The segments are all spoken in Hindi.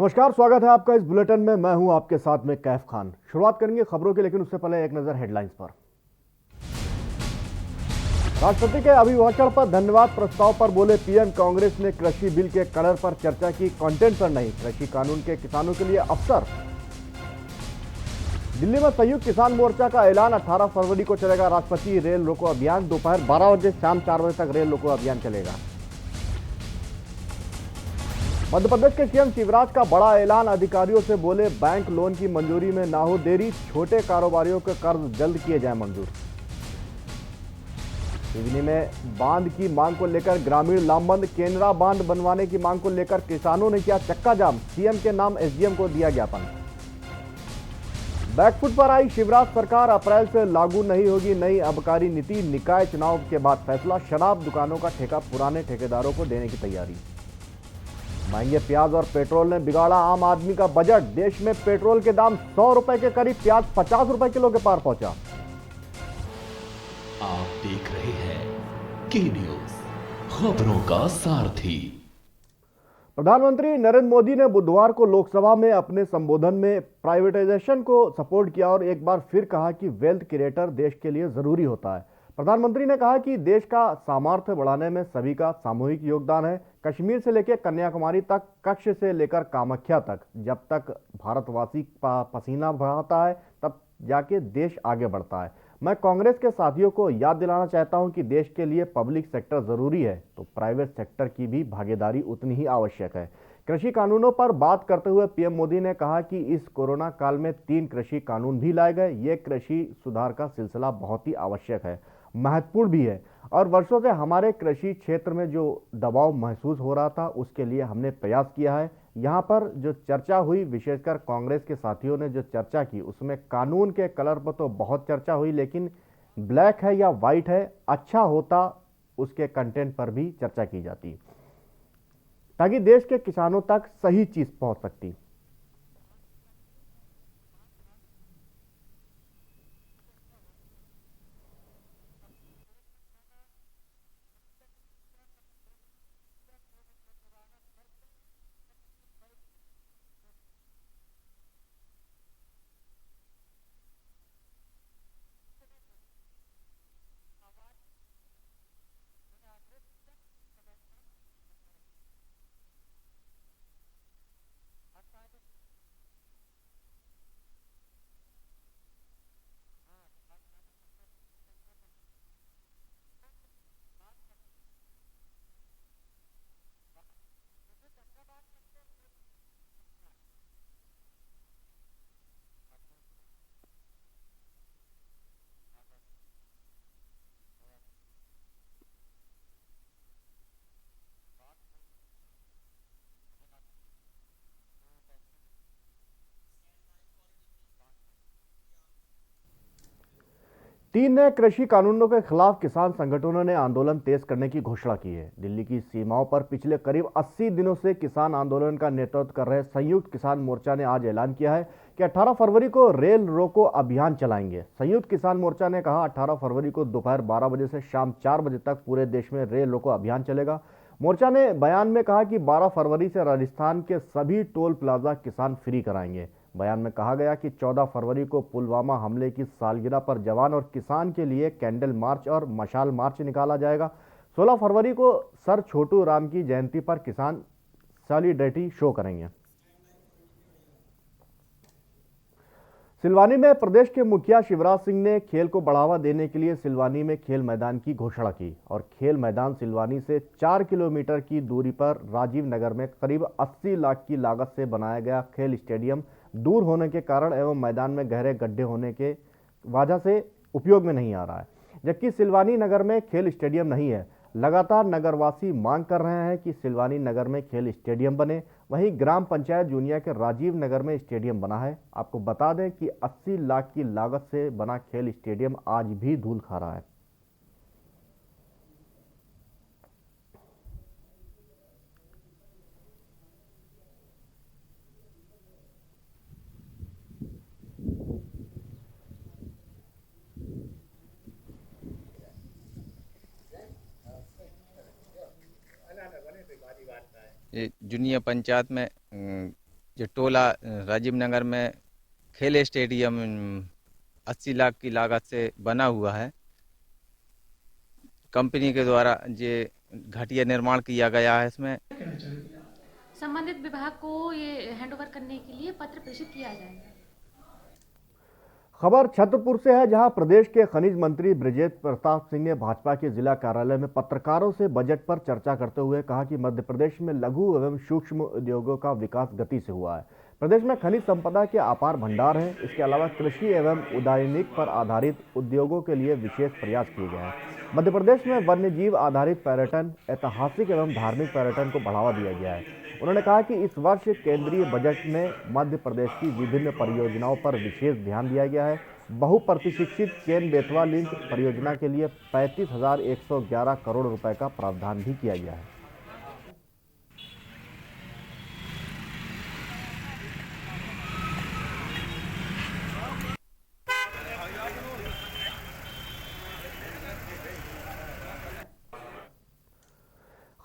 नमस्कार, स्वागत है आपका इस बुलेटिन में। मैं हूं आपके साथ में कैफ खान। शुरुआत करेंगे खबरों की, लेकिन उससे पहले एक नजर हेडलाइंस पर। राष्ट्रपति के अभिभाषण पर धन्यवाद प्रस्ताव पर बोले पीएम, कांग्रेस ने कृषि बिल के कलर पर चर्चा की, कंटेंट पर नहीं। कृषि कानून के किसानों के लिए अवसर। दिल्ली में संयुक्त किसान मोर्चा का ऐलान, 18 फरवरी को चलेगा राष्ट्रपति रेल रोको अभियान। दोपहर 12 बजे शाम 4 बजे तक रेल रोको अभियान चलेगा। मध्य प्रदेश के सीएम शिवराज का बड़ा ऐलान, अधिकारियों से बोले बैंक लोन की मंजूरी में ना हो देरी, छोटे कारोबारियों के कर्ज जल्द किए जाए मंजूर। सिवनी में बांध की मांग को लेकर ग्रामीण लामबंद, केनरा बांध बनवाने की मांग को लेकर किसानों ने किया चक्का जाम, सीएम के नाम एसडीएम को दिया ज्ञापन। बैकफुट पर आई शिवराज सरकार, अप्रैल से लागू नहीं होगी नई आबकारी नीति, निकाय चुनाव के बाद फैसला, शराब दुकानों का ठेका पुराने ठेकेदारों को देने की तैयारी। महंगे प्याज और पेट्रोल ने बिगाड़ा आम आदमी का बजट, देश में पेट्रोल के दाम 100 रुपए के करीब, प्याज 50 रुपए किलो के पार पहुंचा। आप देख रहे हैं के न्यूज, खबरों का सारथी। प्रधानमंत्री नरेंद्र मोदी ने बुधवार को लोकसभा में अपने संबोधन में प्राइवेटाइजेशन को सपोर्ट किया और एक बार फिर कहा कि वेल्थ क्रिएटर देश के लिए जरूरी होता है। प्रधानमंत्री ने कहा कि देश का सामर्थ्य बढ़ाने में सभी का सामूहिक योगदान है। कश्मीर से लेकर कन्याकुमारी तक, कच्छ से लेकर कामाख्या तक, जब तक भारतवासी पसीना बहाता है तब जाके देश आगे बढ़ता है। मैं कांग्रेस के साथियों को याद दिलाना चाहता हूं कि देश के लिए पब्लिक सेक्टर जरूरी है तो प्राइवेट सेक्टर की भी भागीदारी उतनी ही आवश्यक है। कृषि कानूनों पर बात करते हुए पीएम मोदी ने कहा कि इस कोरोना काल में 3 कृषि कानून भी लाए गए। ये कृषि सुधार का सिलसिला बहुत ही आवश्यक है, महत्वपूर्ण भी है, और वर्षों से हमारे कृषि क्षेत्र में जो दबाव महसूस हो रहा था उसके लिए हमने प्रयास किया है। यहाँ पर जो चर्चा हुई, विशेषकर कांग्रेस के साथियों ने जो चर्चा की, उसमें कानून के कलर पर तो बहुत चर्चा हुई, लेकिन ब्लैक है या वाइट है, अच्छा होता उसके कंटेंट पर भी चर्चा की जाती ताकि देश के किसानों तक सही चीज पहुंच सकती। तीन नए कृषि कानूनों के खिलाफ किसान संगठनों ने आंदोलन तेज करने की घोषणा की है। दिल्ली की सीमाओं पर पिछले करीब 80 दिनों से किसान आंदोलन का नेतृत्व कर रहे संयुक्त किसान मोर्चा ने आज ऐलान किया है कि 18 फरवरी को रेल रोको अभियान चलाएंगे। संयुक्त किसान मोर्चा ने कहा 18 फरवरी को दोपहर 12 बजे से शाम 4 बजे तक पूरे देश में रेल रोको अभियान चलेगा। मोर्चा ने बयान में कहा कि 12 फरवरी से राजस्थान के सभी टोल प्लाजा किसान फ्री कराएंगे। बयान में कहा गया कि 14 फरवरी को पुलवामा हमले की सालगिरह पर जवान और किसान के लिए कैंडल मार्च और मशाल मार्च निकाला जाएगा। 16 फरवरी को सर छोटू राम की जयंती पर किसान सॉलिडेरिटी शो करेंगे। सिलवानी में प्रदेश के मुखिया शिवराज सिंह ने खेल को बढ़ावा देने के लिए सिलवानी में खेल मैदान की घोषणा की और खेल मैदान सिलवानी से 4 किलोमीटर की दूरी पर राजीव नगर में करीब 80 लाख की लागत से बनाया गया खेल स्टेडियम दूर होने के कारण एवं मैदान में गहरे गड्ढे होने के वजह से उपयोग में नहीं आ रहा है, जबकि सिलवानी नगर में खेल स्टेडियम नहीं है। लगातार नगरवासी मांग कर रहे हैं कि सिलवानी नगर में खेल स्टेडियम बने। वहीं ग्राम पंचायत जूनिया के राजीव नगर में स्टेडियम बना है। आपको बता दें कि 80 लाख की लागत से बना खेल स्टेडियम आज भी धूल खा रहा है। ये जुनिया पंचायत में जो टोला राजीव नगर में खेल स्टेडियम 80 लाख की लागत से बना हुआ है, कंपनी के द्वारा ये घटिया निर्माण किया गया है। इसमें संबंधित विभाग को ये हैंडओवर करने के लिए पत्र प्रेषित किया जाएगा। खबर छतरपुर से है, जहां प्रदेश के खनिज मंत्री बृजेश प्रताप सिंह ने भाजपा के जिला कार्यालय में पत्रकारों से बजट पर चर्चा करते हुए कहा कि मध्य प्रदेश में लघु एवं सूक्ष्म उद्योगों का विकास गति से हुआ है। प्रदेश में खनिज संपदा के अपार भंडार है। इसके अलावा कृषि एवं उद्यानिक पर आधारित उद्योगों के लिए विशेष प्रयास किए गए हैं। मध्य प्रदेश में वन्य जीव आधारित पर्यटन, ऐतिहासिक एवं धार्मिक पर्यटन को बढ़ावा दिया गया है। उन्होंने कहा कि इस वर्ष केंद्रीय बजट में मध्य प्रदेश की विभिन्न परियोजनाओं पर विशेष ध्यान दिया गया है। बहुप्रतीक्षित केन बेतवा लिंक परियोजना के लिए 35,111 करोड़ रुपए का प्रावधान भी किया गया है।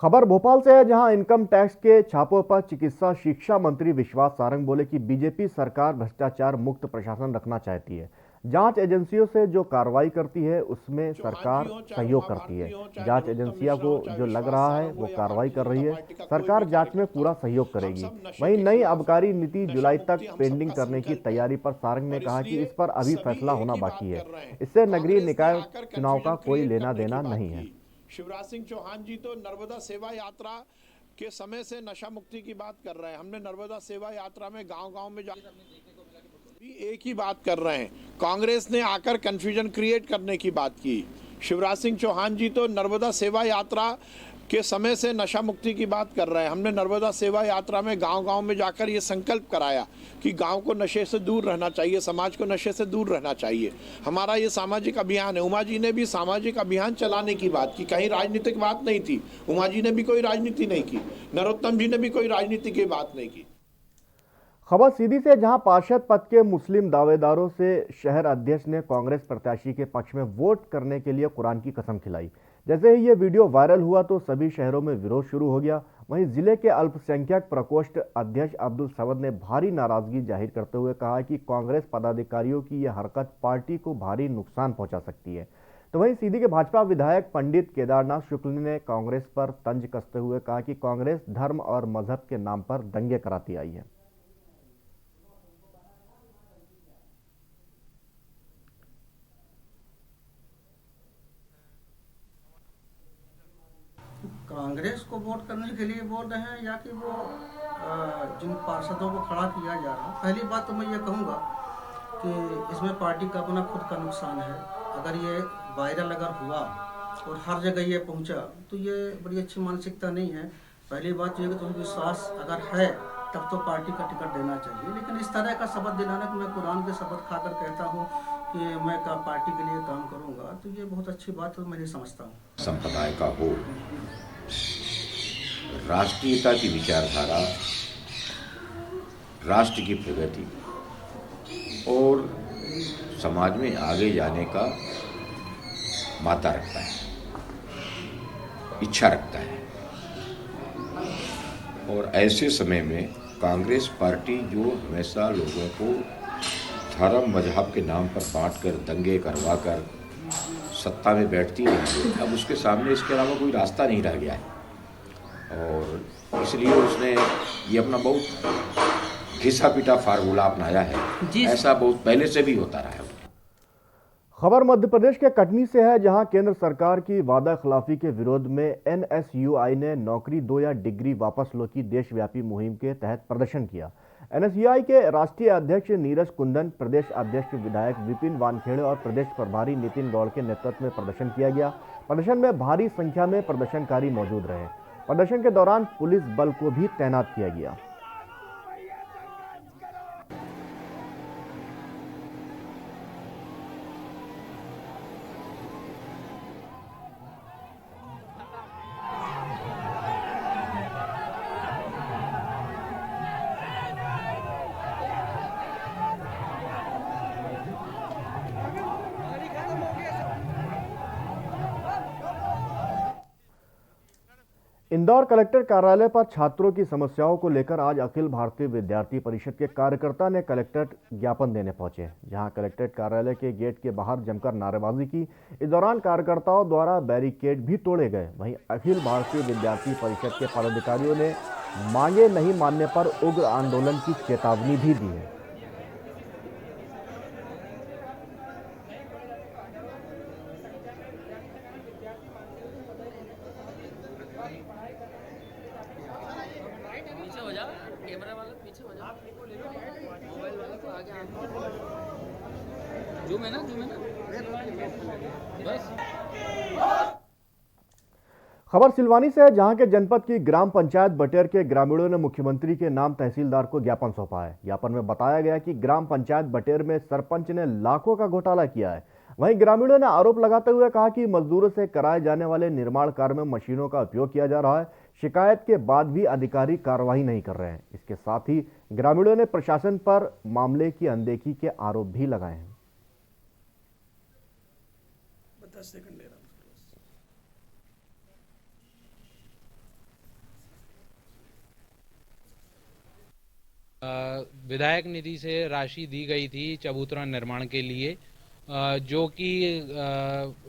खबर भोपाल से है, जहां इनकम टैक्स के छापों पर चिकित्सा शिक्षा मंत्री विश्वास सारंग बोले कि बीजेपी सरकार भ्रष्टाचार मुक्त प्रशासन रखना चाहती है। जांच एजेंसियों से जो कार्रवाई करती है उसमें सरकार सहयोग करती है। जांच एजेंसियों को जो लग रहा है वो कार्रवाई कर रही है। सरकार जांच में पूरा सहयोग करेगी। वहीं नई आबकारी नीति जुलाई तक पेंडिंग करने की तैयारी पर सारंग ने कहा कि इस पर अभी फैसला होना बाकी है। इससे नगरीय निकाय चुनाव का कोई लेना देना नहीं है। शिवराज सिंह चौहान जी तो नर्मदा सेवा यात्रा के समय से नशा मुक्ति की बात कर रहे हैं। हमने नर्मदा सेवा यात्रा में गांव-गांव में भी एक ही बात कर रहे हैं। कांग्रेस ने आकर कंफ्यूजन क्रिएट करने की बात की। शिवराज सिंह चौहान जी तो नर्मदा सेवा यात्रा के समय से नशा मुक्ति की बात कर रहे हैं। हमने नर्मदा सेवा यात्रा में गांव-गांव में जाकर ये संकल्प कराया कि गांव को नशे से दूर रहना चाहिए, समाज को नशे से दूर रहना चाहिए। हमारा ये सामाजिक अभियान है। उमा जी ने भी सामाजिक अभियान चलाने की बात की, कहीं राजनीतिक बात नहीं थी। उमा जी ने भी कोई राजनीति नहीं की, नरोत्तम जी ने भी कोई राजनीति की बात नहीं की। खबर सीधी से, जहां पार्षद पद के मुस्लिम दावेदारों से शहर अध्यक्ष ने कांग्रेस प्रत्याशी के पक्ष में वोट करने के लिए कुरान की कसम खिलाई। जैसे ही ये वीडियो वायरल हुआ तो सभी शहरों में विरोध शुरू हो गया। वहीं जिले के अल्पसंख्यक प्रकोष्ठ अध्यक्ष अब्दुल सवद ने भारी नाराजगी जाहिर करते हुए कहा कि कांग्रेस पदाधिकारियों की यह हरकत पार्टी को भारी नुकसान पहुंचा सकती है। तो वहीं सीधी के भाजपा विधायक पंडित केदारनाथ शुक्ल ने कांग्रेस पर तंज कसते हुए कहा कि कांग्रेस धर्म और मजहब के नाम पर दंगे कराती आई है। कांग्रेस को वोट करने के लिए बोल रहे हैं या कि वो जिन पार्षदों को खड़ा किया जा रहा है। पहली बात तो मैं ये कहूँगा कि इसमें पार्टी का अपना खुद का नुकसान है। अगर ये वायरल अगर हुआ और हर जगह ये पहुँचा तो ये बड़ी अच्छी मानसिकता नहीं है। पहली बात ये कि तुम्हें विश्वास अगर है तब तो पार्टी का टिकट देना चाहिए, लेकिन इस तरह का शपथ दिलाना कि मैं कुरान के शपथ खाकर कहता हूँ कि मैं पार्टी के लिए काम करूँगा, तो ये बहुत अच्छी बात मैं नहीं समझता हूँ। संप्रदाय का हो, राष्ट्रीयता की विचारधारा, राष्ट्र की प्रगति और समाज में आगे जाने का माता रखता है, इच्छा रखता है। और ऐसे समय में कांग्रेस पार्टी जो हमेशा लोगों को धर्म मजहब के नाम पर बांटकर दंगे करवाकर सत्ता में बैठती रही है, अब उसके सामने इसके अलावा कोई रास्ता नहीं रह गया है। और इसलिए उसने ये अपना बहुत घिसा पिटा फार्मूला अपनाया है। ऐसा बहुत पहले से भी होता रहा है। खबर मध्य प्रदेश के कटनी से है, जहां केंद्र सरकार की वादा खिलाफी के विरोध में एनएसयूआई ने नौकरी दो या डिग्री वापस लो की देशव्यापी मुहिम के तहत प्रदर्शन किया। एनएसयूआई के राष्ट्रीय अध्यक्ष नीरज कुंदन, प्रदेश अध्यक्ष विधायक विपिन वानखेड़े और प्रदेश प्रभारी नितिन गौड़ के नेतृत्व में प्रदर्शन किया गया। प्रदर्शन में भारी संख्या में प्रदर्शनकारी मौजूद रहे। प्रदर्शन के दौरान पुलिस बल को भी तैनात किया गया। इंदौर कलेक्टर कार्यालय पर छात्रों की समस्याओं को लेकर आज अखिल भारतीय विद्यार्थी परिषद के कार्यकर्ता ने कलेक्ट्रेट ज्ञापन देने पहुंचे, जहां कलेक्ट्रेट कार्यालय के गेट के बाहर जमकर नारेबाजी की। इस दौरान कार्यकर्ताओं द्वारा बैरिकेड भी तोड़े गए। वहीं अखिल भारतीय विद्यार्थी परिषद के पदाधिकारियों ने मांगे नहीं मानने पर उग्र आंदोलन की चेतावनी भी दी है। पीछे हो जाओ, कैमरा वाला पीछे हो जाओ, मोबाइल वाला को आगे जूम है ना बस। खबर सिलवानी से है, जहां के जनपद की ग्राम पंचायत बटेर के ग्रामीणों ने मुख्यमंत्री के नाम तहसीलदार को ज्ञापन सौंपा है। ज्ञापन में बताया गया कि ग्राम पंचायत बटेर में सरपंच ने लाखों का घोटाला किया है। वहीं ग्रामीणों ने आरोप लगाते हुए कहा कि मजदूरों से कराए जाने वाले निर्माण कार्य में मशीनों का उपयोग किया जा रहा है। शिकायत के बाद भी अधिकारी कार्रवाई नहीं कर रहे हैं। इसके साथ ही ग्रामीणों ने प्रशासन पर मामले की अनदेखी के आरोप भी लगाए हैं। विधायक निधि से राशि दी गई थी चबूतरा निर्माण के लिए, जो कि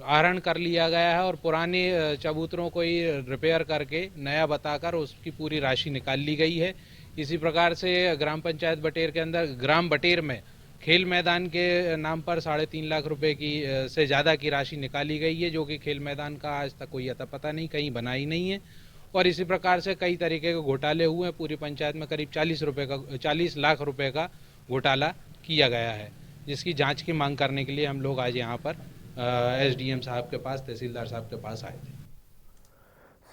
आहरण कर लिया गया है और पुराने चबूतरों को ही रिपेयर करके नया बताकर उसकी पूरी राशि निकाल ली गई है। इसी प्रकार से ग्राम पंचायत बटेर के अंदर ग्राम बटेर में खेल मैदान के नाम पर 3.5 लाख रुपए की से ज़्यादा की राशि निकाली गई है, जो कि खेल मैदान का आज तक कोई अता पता नहीं, कहीं बना ही नहीं है। और इसी प्रकार से कई तरीके के घोटाले हुए हैं। पूरी पंचायत में करीब 40 लाख रुपए का घोटाला किया गया है, जिसकी जांच की मांग करने के लिए हम लोग आज यहाँ पर एसडीएम साहब के पास, तहसीलदार साहब के पास आए थे।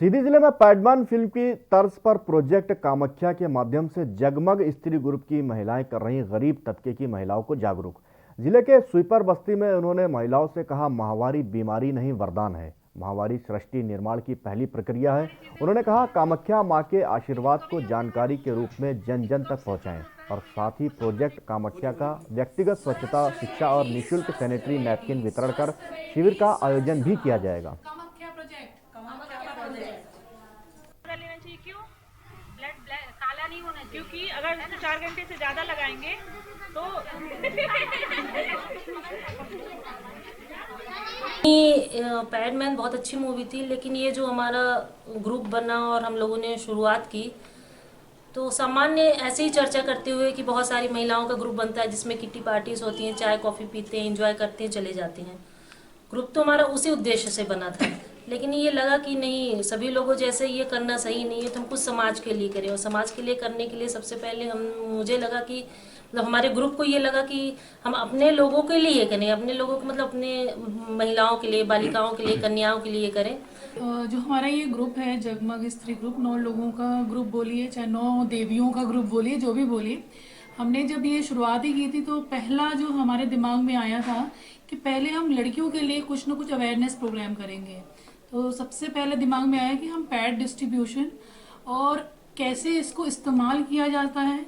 सीधी जिले में पैडमैन फिल्म की तर्ज पर प्रोजेक्ट कामाख्या के माध्यम से जगमग स्त्री ग्रुप की महिलाएं कर रही गरीब तबके की महिलाओं को जागरूक। जिले के स्वीपर बस्ती में उन्होंने महिलाओं से कहा, माहवारी बीमारी नहीं वरदान है। माहवारी सृष्टि निर्माण की पहली प्रक्रिया है। उन्होंने कहा, कामाख्या मां के आशीर्वाद को जानकारी के रूप में जन जन तक पहुंचाएं और साथ ही प्रोजेक्ट कामाख्या का व्यक्तिगत स्वच्छता, शिक्षा और निःशुल्क सैनिटरी नैपकिन वितरण कर शिविर का आयोजन भी किया जाएगा। लेना चाहिए, क्यों? ब्लड काला नहीं होना चाहिए, क्योंकि अगर 4 घंटे से ज्यादा लगाएंगे तो पैडमैन बहुत अच्छी मूवी थी, लेकिन ये जो हमारा ग्रुप बना और हम लोगों ने शुरुआत की, तो सामान्य ऐसे ही चर्चा करते हुए कि बहुत सारी महिलाओं का ग्रुप बनता है जिसमें किटी पार्टीज होती हैं, चाय कॉफ़ी पीते हैं, एंजॉय करते हैं, चले जाते हैं। ग्रुप तो हमारा उसी उद्देश्य से बना था, लेकिन ये लगा कि नहीं, सभी लोगों जैसे ये करना सही नहीं है, तो हम कुछ समाज के लिए करें। और समाज के लिए करने के लिए सबसे पहले मुझे लगा कि मतलब हमारे ग्रुप को ये लगा कि हम अपने लोगों के लिए करें, अपने लोगों को मतलब अपने महिलाओं के लिए, बालिकाओं के लिए, कन्याओं के लिए करें। जो हमारा ये ग्रुप है जगमग स्त्री ग्रुप, 9 लोगों का ग्रुप बोलिए, चाहे 9 देवियों का ग्रुप बोलिए, जो भी बोलिए, हमने जब ये शुरुआत ही की थी तो पहला जो हमारे दिमाग में आया था कि पहले हम लड़कियों के लिए कुछ ना कुछ अवेयरनेस प्रोग्राम करेंगे। तो सबसे पहले दिमाग में आया कि हम पैड डिस्ट्रीब्यूशन और कैसे इसको इस्तेमाल किया जाता है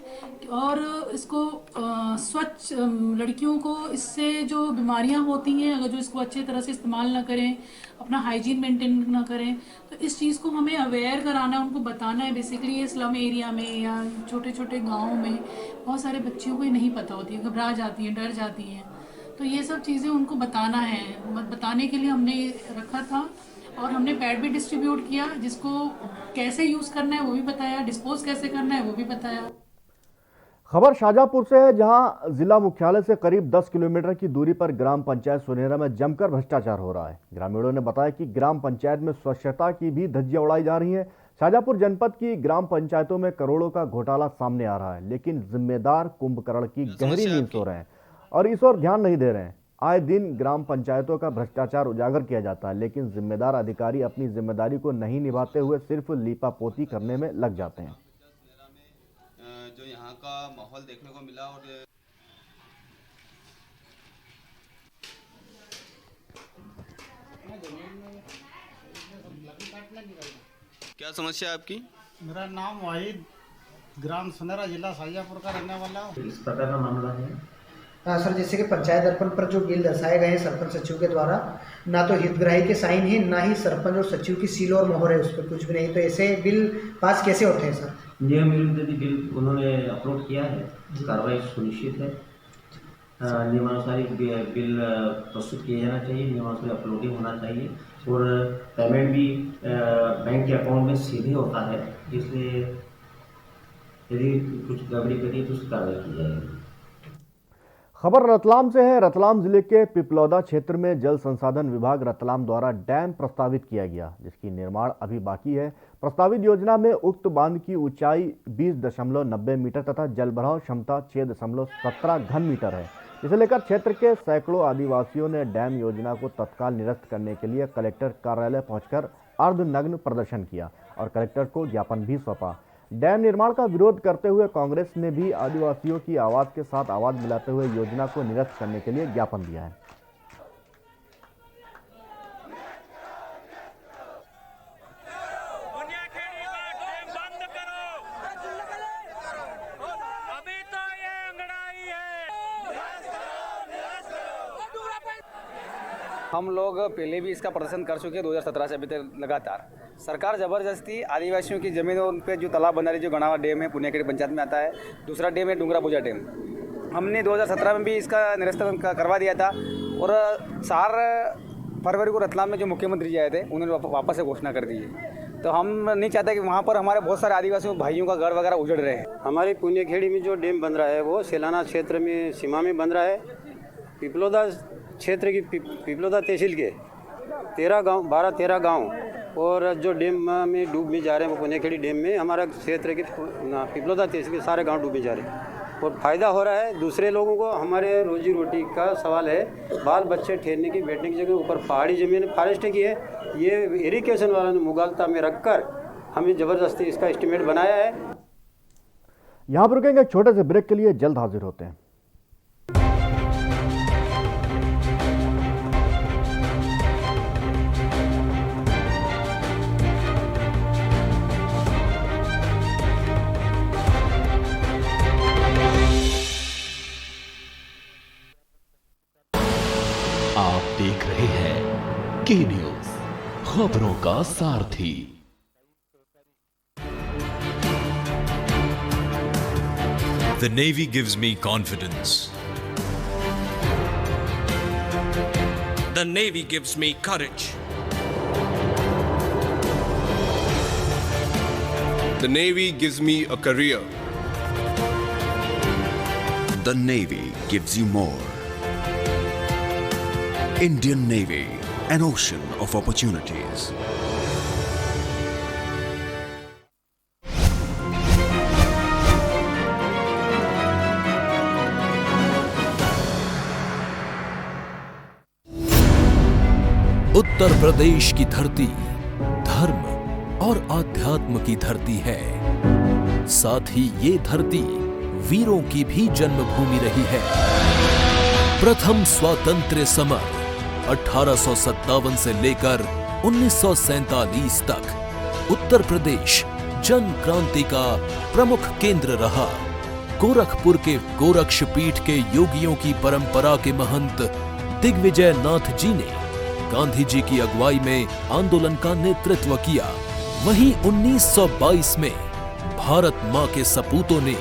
और इसको स्वच्छ लड़कियों को इससे जो बीमारियां होती हैं, अगर जो इसको अच्छी तरह से इस्तेमाल ना करें, अपना हाइजीन मेंटेन ना करें, तो इस चीज़ को हमें अवेयर कराना है, उनको बताना है। बेसिकली ये स्लम एरिया में या छोटे छोटे गाँव में बहुत सारे बच्चियों को ये नहीं पता होती है, घबरा जाती हैं, डर जाती हैं। तो ये सब चीज़ें उनको बताना है, बताने के लिए हमने रखा था। और हमने पैड भी डिस्ट्रीब्यूट किया, जिसको कैसे यूज़ करना है वो भी बताया, डिस्पोज कैसे करना है वो भी बताया। खबर शाहजहांपुर से है, जहां जिला मुख्यालय से करीब 10 किलोमीटर की दूरी पर ग्राम पंचायत सुनेरा में जमकर भ्रष्टाचार हो रहा है। ग्रामीणों ने बताया कि ग्राम पंचायत में स्वच्छता की भी धज्जियां उड़ाई जा रही हैं। शाहजहांपुर जनपद की ग्राम पंचायतों में करोड़ों का घोटाला सामने आ रहा है, लेकिन जिम्मेदार कुंभकर्ण की गहरी नींद सो रहे हैं और इस ओर ध्यान नहीं दे रहे हैं। आए दिन ग्राम पंचायतों का भ्रष्टाचार उजागर किया जाता है, लेकिन जिम्मेदार अधिकारी अपनी जिम्मेदारी को नहीं निभाते हुए सिर्फ लीपापोती करने में लग जाते हैं। जो यहाँ का माहौल देखने को मिला और क्या समस्या है आपकी? मेरा नाम वाहिद, ग्राम सुनेरा, जिला शाहजहांपुर का रहने वाला हूँ। इस प्रकार का मामला है सर जैसे कि पंचायत दर्पण पर जो बिल दर्शाए गए हैं सरपंच सचिव के द्वारा, ना तो हितग्राही के साइन है, ना ही सरपंच और सचिव की सील और मोहर है, उस पर कुछ भी नहीं, तो ऐसे बिल पास कैसे होते हैं सर? नियम विरुद्ध यदि बिल उन्होंने अपलोड किया है, कार्रवाई सुनिश्चित है। नियमानुसार बिल प्रस्तुत किया जाना चाहिए, नियमानुसार अपलोडिंग होना चाहिए और पेमेंट भी बैंक के अकाउंट में सीधे होता है, इसलिए यदि कुछ गड़बड़ी करी तो उसकी कार्रवाई की जाएगी। खबर रतलाम से है। रतलाम जिले के पिपलौदा क्षेत्र में जल संसाधन विभाग रतलाम द्वारा डैम प्रस्तावित किया गया, जिसकी निर्माण अभी बाकी है। प्रस्तावित योजना में उक्त बांध की ऊंचाई 20.90 मीटर तथा जल भराव क्षमता 6.17 घन मीटर है। इसे लेकर क्षेत्र के सैकड़ों आदिवासियों ने डैम योजना को तत्काल निरस्त करने के लिए कलेक्टर कार्यालय पहुंचकर अर्धनग्न प्रदर्शन किया और कलेक्टर को ज्ञापन भी सौंपा। डैम निर्माण का विरोध करते हुए कांग्रेस ने भी आदिवासियों की आवाज के साथ आवाज मिलाते हुए योजना को निरस्त करने के लिए ज्ञापन दिया है। हम लोग पहले भी इसका प्रदर्शन कर चुके हैं 2017 से अभी तक लगातार। सरकार ज़बरदस्ती आदिवासियों की ज़मीनों पे जो तालाब बना रही, जो गणावा डैम है पुण्याखेड़ी पंचायत में आता है, दूसरा डैम है डूंगरा पूजा डैम। हमने 2017 में भी इसका निरसन करवा दिया था और 4 फरवरी को रतलाम में जो मुख्यमंत्री जी आए थे उन्होंने वापस से घोषणा कर दी है। तो हम नहीं चाहते कि वहाँ पर हमारे बहुत सारे आदिवासी भाइयों का घर वगैरह उजड़ रहे हैं। हमारी पुण्याखेड़ी में जो डैम बन रहा है वो सेलाना क्षेत्र में सीमा में बन रहा है। पिपलौदा क्षेत्र की पिपलौदा तहसील के 12-13 गांव और जो डैम में डूब में जा रहे हैं वो पुण्याखेड़ी डैम में हमारा क्षेत्र के पिपलौदा तहसील के सारे गांव डूबे जा रहे हैं और फ़ायदा हो रहा है दूसरे लोगों को। हमारे रोजी रोटी का सवाल है, बाल बच्चे ठहरने की बैठने की जगह ऊपर पहाड़ी ज़मीन फॉरेस्ट की है, ये इरिगेशन वालों ने मुगालता में रखकर हमें ज़बरदस्ती इसका एस्टीमेट बनाया है। यहाँ पर रुकेंगे एक छोटे से ब्रेक के लिए, जल्द हाजिर होते हैं। आप देख रहे हैं के न्यूज, खबरों का सारथी। The Navy gives me confidence. The Navy gives me courage. The Navy gives me a career. The Navy gives you more. Indian Navy, an ocean of opportunities. Uttar Pradesh की धरती धर्म और आध्यात्म की धरती है। साथ ही ये धरती वीरों की भी जन्मभूमि रही है। प्रथम स्वातंत्र्य समर 1857 से लेकर 1947 तक उत्तर प्रदेश जन क्रांति का प्रमुख केंद्र रहा। गोरखपुर के गोरक्षपीठ के योगियों की परंपरा के महंत दिग्विजय नाथ जी ने गांधी जी की अगुवाई में आंदोलन का नेतृत्व किया। वहीं 1922 में भारत मां के सपूतों ने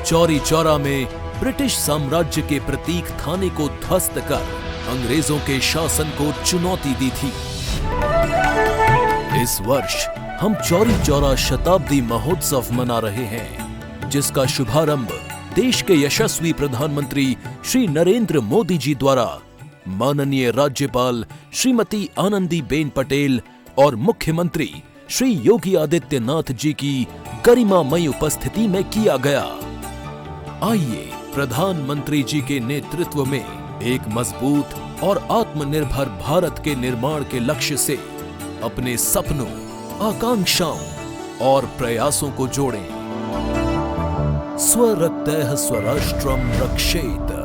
चौरी चौरा में ब्रिटिश साम्राज्य के प्रतीक थाने को ध्वस्त कर अंग्रेजों के शासन को चुनौती दी थी। इस वर्ष हम चौरी चौरा शताब्दी महोत्सव मना रहे हैं, जिसका शुभारंभ देश के यशस्वी प्रधानमंत्री श्री नरेंद्र मोदी जी द्वारा माननीय राज्यपाल श्रीमती आनंदीबेन पटेल और मुख्यमंत्री श्री योगी आदित्यनाथ जी की गरिमामयी उपस्थिति में किया गया। आइए प्रधानमंत्री जी के नेतृत्व में एक मजबूत और आत्मनिर्भर भारत के निर्माण के लक्ष्य से अपने सपनों, आकांक्षाओं और प्रयासों को जोड़ें। स्वरक्तः स्वराष्ट्रम रक्षेत।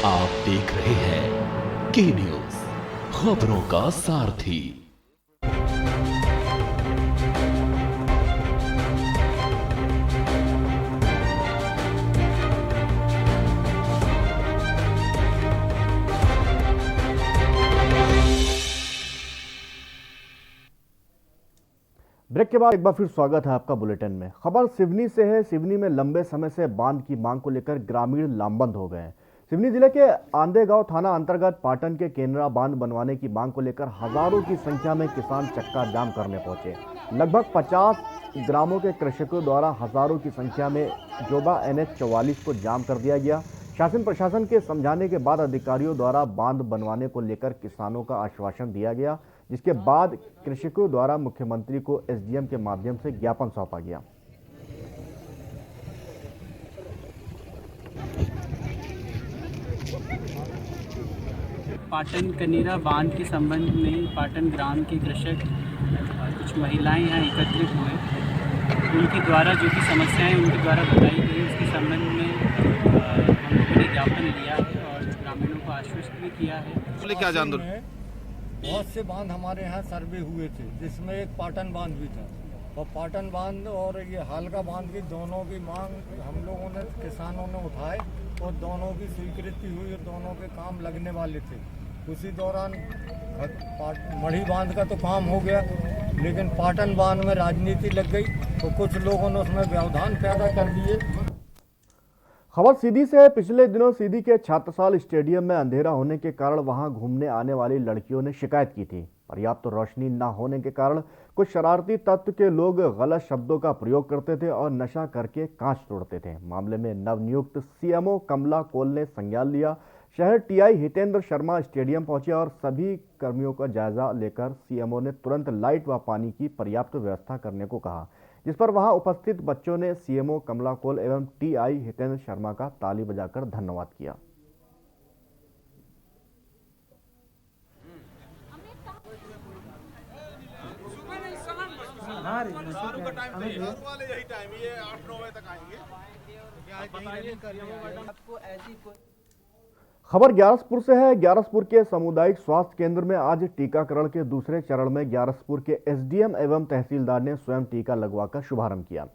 आप देख रहे हैं के न्यूज, खबरों का सारथी। ब्रेक के बाद एक बार फिर स्वागत है आपका बुलेटिन में। खबर सिवनी से है। सिवनी में लंबे समय से बांध की मांग को लेकर ग्रामीण लामबंद हो गए हैं। सिवनी जिले के आंदेगांव थाना अंतर्गत पाटन के केनरा बांध बनवाने की मांग को लेकर हजारों की संख्या में किसान चक्का जाम करने पहुंचे। लगभग 50 ग्रामों के कृषकों द्वारा हजारों की संख्या में जोबा NH 44 को जाम कर दिया गया। शासन प्रशासन के समझाने के बाद अधिकारियों द्वारा बांध बनवाने को लेकर किसानों का आश्वासन दिया गया, जिसके बाद कृषकों द्वारा मुख्यमंत्री को SDM के माध्यम से ज्ञापन सौंपा गया। पाटन कनेरा बांध के संबंध में पाटन ग्राम के कृषक कुछ महिलाएं यहाँ एकत्रित हुए। उनके द्वारा जो भी समस्याएं उनके द्वारा बताई गई, उसके संबंध में हम लोगों ने ज्ञापन लिया है और ग्रामीणों को आश्वस्त भी किया है। क्या आंदोलन? बहुत से बांध हमारे यहाँ सर्वे हुए थे, जिसमें एक पाटन बांध भी था, और पाटन बांध और ये हालका बांध की दोनों की मांग हम लोगों ने किसानों ने उठाए और दोनों की स्वीकृति हुई और दोनों के काम लगने वाले थे। उसी दौरान मढ़ी बांध का तो काम हो गया, लेकिन पाटन बांध में राजनीति लग गई तो कुछ लोगों ने उसमें व्यवधान पैदा कर दिए। खबर सीधी से है। पिछले दिनों सीधी के छात्रसाल स्टेडियम में अंधेरा होने के कारण वहां घूमने आने वाली लड़कियों ने शिकायत की थी। पर्याप्त रोशनी न होने के कारण कुछ शरारती तत्व के लोग गलत शब्दों का प्रयोग करते थे और नशा करके कांच तोड़ते थे। मामले में नवनियुक्त CMO कमला कोल ने संज्ञान लिया। शहर TI हितेंद्र शर्मा स्टेडियम पहुंचे और सभी कर्मियों का जायजा लेकर CMO ने तुरंत लाइट व पानी की पर्याप्त व्यवस्था करने को कहा, जिस पर वहां उपस्थित बच्चों ने CMO कमला कोल एवं TI हितेंद्र शर्मा का ताली बजाकर धन्यवाद किया। खबर ग्यारसपुर से है। ग्यारसपुर के सामुदायिक स्वास्थ्य केंद्र में आज टीकाकरण के दूसरे चरण में ग्यारसपुर के SDM एवं तहसीलदार ने स्वयं टीका लगवाकर शुभारंभ किया।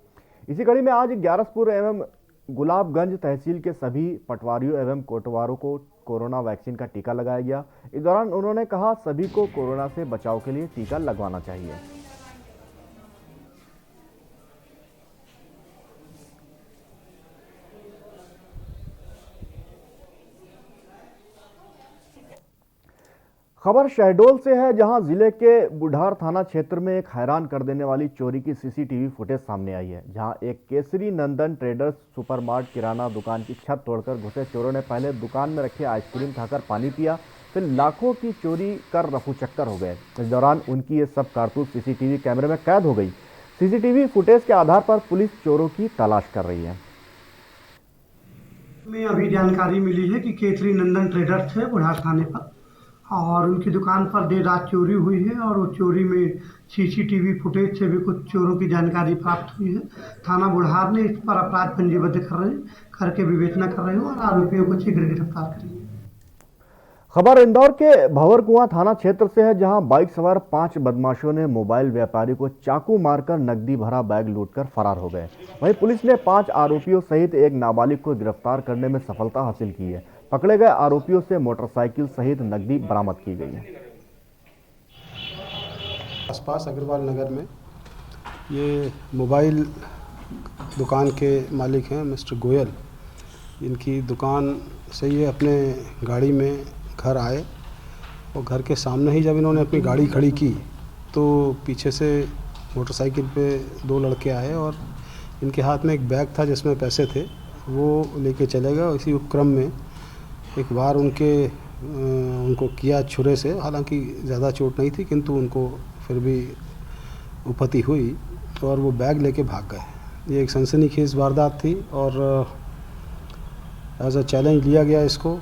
इसी कड़ी में आज ग्यारसपुर एवं गुलाबगंज तहसील के सभी पटवारियों एवं कोटवारों को कोरोना वैक्सीन का टीका लगाया गया। इस दौरान उन्होंने कहा, सभी को कोरोना से बचाव के लिए टीका लगवाना चाहिए। खबर शहडोल से है, जहां जिले के बुढ़ार थाना क्षेत्र में एक हैरान कर देने वाली चोरी की CCTV फुटेज सामने आई है। जहां एक केसरी नंदन ट्रेडर्स सुपरमार्ट किराना दुकान की छत तोड़कर घुसे चोरों ने पहले दुकान में रखे आइसक्रीम खाकर पानी पिया, फिर लाखों की चोरी कर रफू चक्कर हो गए। इस दौरान उनकी ये सब कारतूस CCTV कैमरे में कैद हो गई। CCTV फुटेज के आधार पर पुलिस चोरों की तलाश कर रही है। में अभी जानकारी मिली है कि केसरी नंदन ट्रेडर्स है बुढ़ार थाने पर, और उनकी दुकान पर देर रात चोरी हुई है और वो चोरी में CCTV फुटेज से भी कुछ चोरों की जानकारी प्राप्त हुई है। थाना बुढ़ार ने इस पर अपराध पंजीबद्ध करके विवेचना कर रहे हैं और आरोपियों को शीघ्र गिरफ्तार करेंगे। खबर इंदौर के भंवरकुआं थाना क्षेत्र से है, जहां बाइक सवार 5 बदमाशों ने मोबाइल व्यापारी को चाकू मारकर नकदी भरा बैग लूटकर फरार हो गए। वहीं पुलिस ने 5 आरोपियों सहित एक नाबालिग को गिरफ्तार करने में सफलता हासिल की है। पकड़े गए आरोपियों से मोटरसाइकिल सहित नकदी बरामद की गई है। आसपास अग्रवाल नगर में ये मोबाइल दुकान के मालिक हैं मिस्टर गोयल। इनकी दुकान से ये अपने गाड़ी में घर आए और घर के सामने ही जब इन्होंने अपनी गाड़ी खड़ी की तो पीछे से मोटरसाइकिल पे 2 लड़के आए और इनके हाथ में एक बैग था जिसमें पैसे थे, वो लेके चले गए। इसी उपक्रम में एक बार उनको किया छुरे से, हालांकि ज़्यादा चोट नहीं थी, किंतु उनको फिर भी उपति हुई और वो बैग लेके भाग गए। ये एक सनसनीखेज वारदात थी और एज अ चैलेंज लिया गया इसको।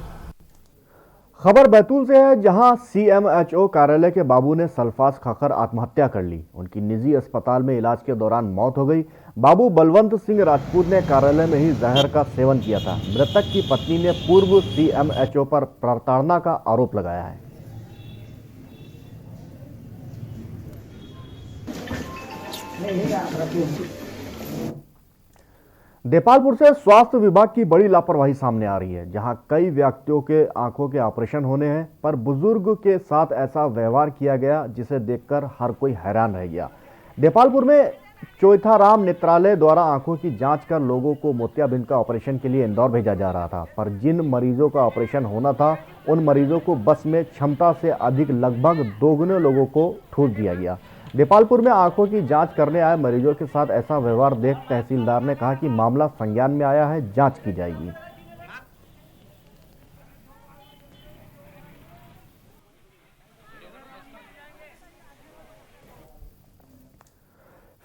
खबर बैतूल से है, जहां CMHO कार्यालय के बाबू ने सल्फास खाकर आत्महत्या कर ली। उनकी निजी अस्पताल में इलाज के दौरान मौत हो गई। बाबू बलवंत सिंह राजपूत ने कार्यालय में ही जहर का सेवन किया था। मृतक की पत्नी ने पूर्व CMHO पर प्रताड़ना का आरोप लगाया है। देपालपुर से स्वास्थ्य विभाग की बड़ी लापरवाही सामने आ रही है, जहां कई व्यक्तियों के आंखों के ऑपरेशन होने हैं, पर बुजुर्ग के साथ ऐसा व्यवहार किया गया जिसे देखकर हर कोई हैरान रह गया। देपालपुर में चौथाराम नेत्रालय द्वारा आंखों की जांच कर लोगों को मोतियाबिंद का ऑपरेशन के लिए इंदौर भेजा जा रहा था, पर जिन मरीजों का ऑपरेशन होना था उन मरीजों को बस में क्षमता से अधिक लगभग दोगुने लोगों को ठूस दिया गया। देपालपुर में आंखों की जांच करने आए मरीजों के साथ ऐसा व्यवहार देख तहसीलदार ने कहा कि मामला संज्ञान में आया है, जांच की जाएगी।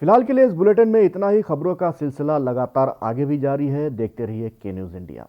फिलहाल के लिए इस बुलेटिन में इतना ही। खबरों का सिलसिला लगातार आगे भी जारी है। देखते रहिए के न्यूज़ इंडिया।